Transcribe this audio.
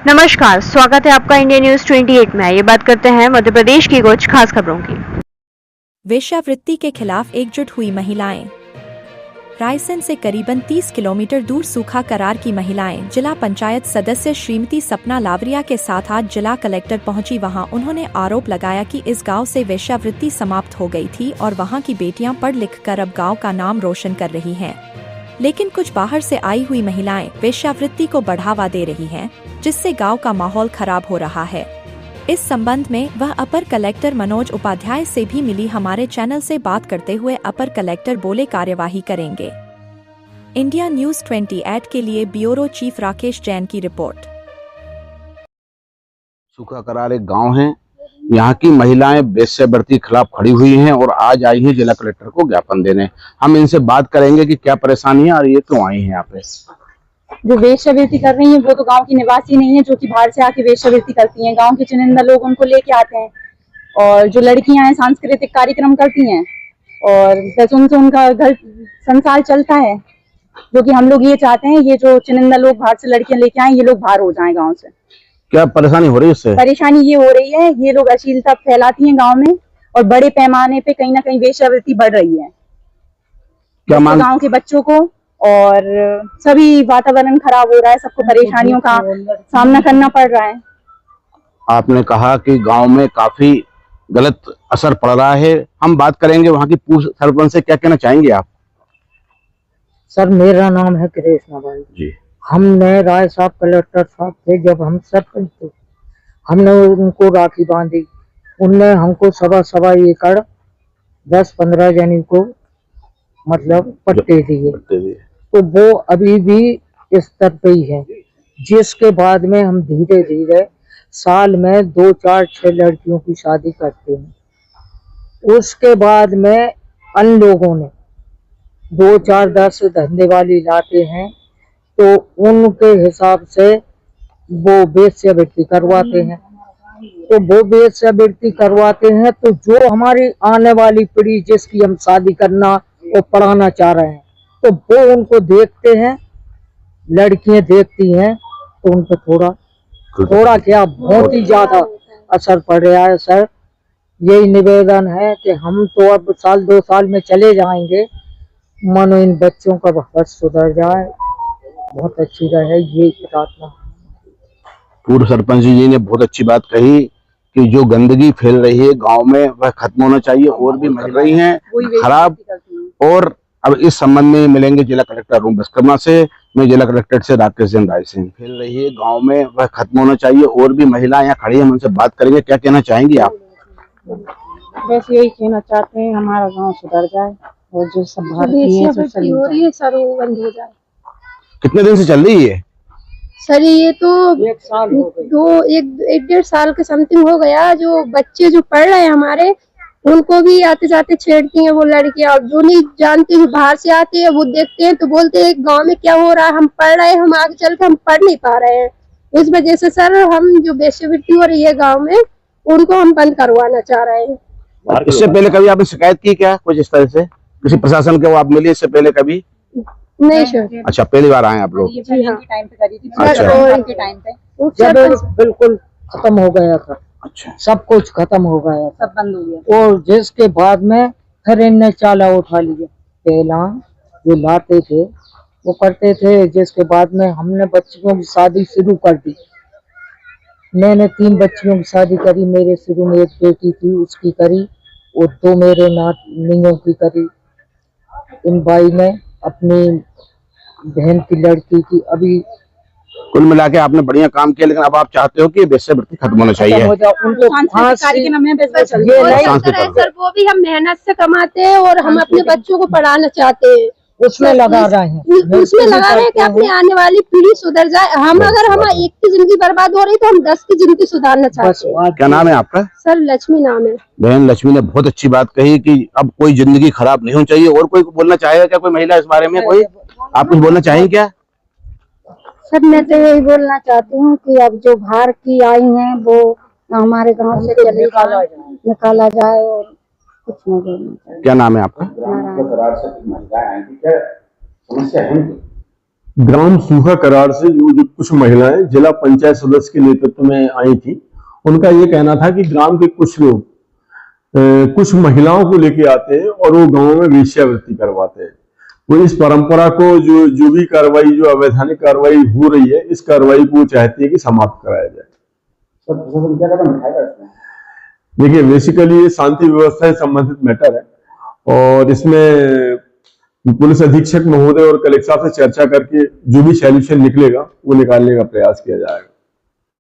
नमस्कार, स्वागत है आपका इंडिया न्यूज 28 में। ये बात करते हैं मध्य प्रदेश की कुछ खास खबरों की। वेश्यावृत्ति के खिलाफ एकजुट हुई महिलाएं। रायसेन से करीबन 30 किलोमीटर दूर सूखा करार की महिलाएं जिला पंचायत सदस्य श्रीमती सपना लावरिया के साथ आज जिला कलेक्टर पहुंची। वहां उन्होंने आरोप लगाया कि इस गांव से वेश्यावृत्ति समाप्त हो गई थी और वहां की बेटियां पढ़ लिख कर अब गांव का नाम रोशन कर रही हैं। लेकिन कुछ बाहर से आई हुई महिलाएं वेश्यावृत्ति को बढ़ावा दे रही हैं, जिससे गांव का माहौल खराब हो रहा है। इस संबंध में वह अपर कलेक्टर मनोज उपाध्याय से भी मिली। हमारे चैनल से बात करते हुए अपर कलेक्टर बोले कार्यवाही करेंगे। इंडिया न्यूज 28 के लिए ब्यूरो चीफ राकेश जैन की रिपोर्ट। सूखा करार एक गांव है। यहाँ की महिलाएं वेश्यावृत्ति के खिलाफ खड़ी हुई हैं और आज आई हैं जिला कलेक्टर को ज्ञापन देने। हम इनसे बात करेंगे कि क्या परेशानी है और ये क्यों आई हैं यहाँ पे। जो वेश्यावृत्ति कर रही हैं वो तो गांव की निवासी नहीं है, जो कि बाहर से आके वेश्यावृत्ति करती हैं। गांव के चुनिंदा लोग उनको लेके आते हैं और जो लड़कियां हैं सांस्कृतिक कार्यक्रम करती हैं और बस उनसे उनका घर संसार चलता है। जो कि हम लोग ये चाहते हैं, ये जो चुनिंदा लोग बाहर से लड़कियां लेके आए, ये लोग बाहर हो जाएं गाँव से। क्या परेशानी हो रही है इससे? परेशानी ये हो रही है, ये लोग अश्लीलता फैलाती हैं गाँव में और बड़े पैमाने पे कहीं ना कहीं वेश्यावृत्ति बढ़ रही है। क्या गाँव के बच्चों को और सभी वातावरण खराब हो रहा है, सबको परेशानियों का सामना करना पड़ रहा है। आपने कहा कि गांव में काफी गलत असर पड़ रहा है। हम बात करेंगे वहां की पूर्व सरपंच से। क्या कहना चाहेंगे आप? सर, मेरा नाम है कृष्णा भाई जी। हमने राय साहब कलेक्टर साहब थे, जब हम सरपंच थे, हमने उनको राखी बांधी। उनने हमको सवा एकड़ 10-15 जनी को मतलब पट्टे दिए, तो वो अभी भी स्तर पे ही है। जिसके बाद में हम धीरे धीरे साल में 2, 4, 6 लड़कियों की शादी करते हैं। उसके बाद में अन्य लोगों ने 2, 4, 10 धंधे वाली लाते हैं, तो उनके हिसाब से वो वेश्यावृत्ति करवाते हैं। तो वो वेश्यावृत्ति करवाते हैं, तो जो हमारी आने वाली पीढ़ी जिसकी हम शादी करना और पढ़ाना चाह रहे हैं, तो वो उनको देखते हैं, लड़कियां देखती हैं, तो उनको थोड़ा क्या बहुत ही ज्यादा असर पड़ रहा है। सर, यही निवेदन है कि हम तो अब 1-2 साल में चले जाएंगे, मानो इन बच्चों का भविष्य सुधर जाए, बहुत अच्छी रहे, ये प्रार्थना। पूर्व सरपंच जी ने बहुत अच्छी बात कही कि जो गंदगी फैल रही है गांव में वह खत्म होना चाहिए, और भी मिल रही हैं खराब। और अब इस संबंध में मिलेंगे जिला कलेक्टर रूम विश्वकर्मा से। मैं जिला कलेक्टर से राकेश जैन रायसेन। फैल रही है गांव में वह खत्म होना चाहिए, और भी महिला यहाँ खड़ी है, हम उनसे बात करेंगे। क्या कहना चाहेंगी आप? बस यही कहना चाहते हैं, हमारा गांव सुधर जाए और जो सब हो रही है सर वो बंद हो जाए। कितने दिन से चल रही है सर? ये तो 1 साल हो गए, 1-1.5 साल के समथिंग हो गया। जो बच्चे जो पढ़ रहे हैं हमारे, उनको भी आते जाते छेड़ती हैं वो लड़कियां। और जो नहीं जानते हुए बाहर से आते हैं, वो देखते हैं तो बोलते हैं गांव में क्या हो रहा है, हम पढ़ रहे हैं, हम आगे चल के हम पढ़ नहीं पा रहे हैं। इस वजह से सर हम जो वेश्यावृत्ति हो रही है गाँव में, उनको हम बंद करवाना चाह रहे हैं। इससे पहले कभी आपने शिकायत की क्या कुछ इस तरह से किसी प्रशासन के? वो आप मिले इससे पहले कभी? नहीं सर। अच्छा, पहली बार आए आप लोग? टाइम पे करी थी। अच्छा, टाइम पे जब बिल्कुल खत्म हो गया था। अच्छा, सब कुछ खत्म हो गया, सब बंद हो गया। और जिसके बाद में फिर इनने चाला उठा लिया। पहला जो लाते थे वो करते थे, जिसके बाद में हमने बच्चियों की शादी शुरू कर दी। मैंने 3 बच्चियों की शादी करी। मेरे शुरू में एक बेटी थी, उसकी करी, और 2 मेरे नातनियों की करी। इन भाई ने अपनी बहन की लड़की की। अभी कुल मिला के आपने बढ़िया काम किया, लेकिन अब आप चाहते हो कि वेश्यावृत्ति खत्म होना चाहिए। उनको सर, वो भी हम मेहनत से कमाते हैं और हम अपने बच्चों को पढ़ाना चाहते हैं, उसमें लगा रहे हैं। उसमें लगा रहे हैं कि अपनी आने वाली पीढ़ी सुधर जाए। हम अगर हमारी एक की जिंदगी बर्बाद हो रही तो हम 10 की जिंदगी सुधारना चाहते हैं। क्या नाम है आपका? सर, लक्ष्मी नाम है। बहन लक्ष्मी ने बहुत अच्छी बात कही कि अब कोई जिंदगी खराब नहीं होनी चाहिए। और कोई बोलना चाहेगा क्या, कोई महिला इस बारे में? कोई आप कुछ बोलना चाहेंगे क्या? सर, मैं तो यही बोलना चाहती हूँ कि अब जो बाहर की आई हैं वो हमारे गांव से निकाला जाए और कुछ नहीं बोलना चाहिए। क्या नाम है आपका? ग्राम सूखा करार से जो कुछ महिलाएं जिला पंचायत सदस्य के नेतृत्व में आई थी, उनका ये कहना था कि ग्राम के कुछ लोग कुछ महिलाओं को लेके आते हैं और वो गांव में वेश्यावृत्ति करवाते हैं। वो इस परंपरा को जो भी कार्रवाई, जो अवैधानिक कार्रवाई हो रही है, इस कार्रवाई को चाहती है कि समाप्त कराया जाए। देखिए, बेसिकली ये शांति व्यवस्था से संबंधित मैटर है और इसमें पुलिस अधीक्षक महोदय और कलेक्टर साहब से चर्चा करके जो भी सॉल्यूशन निकलेगा वो निकालने का प्रयास किया जाएगा।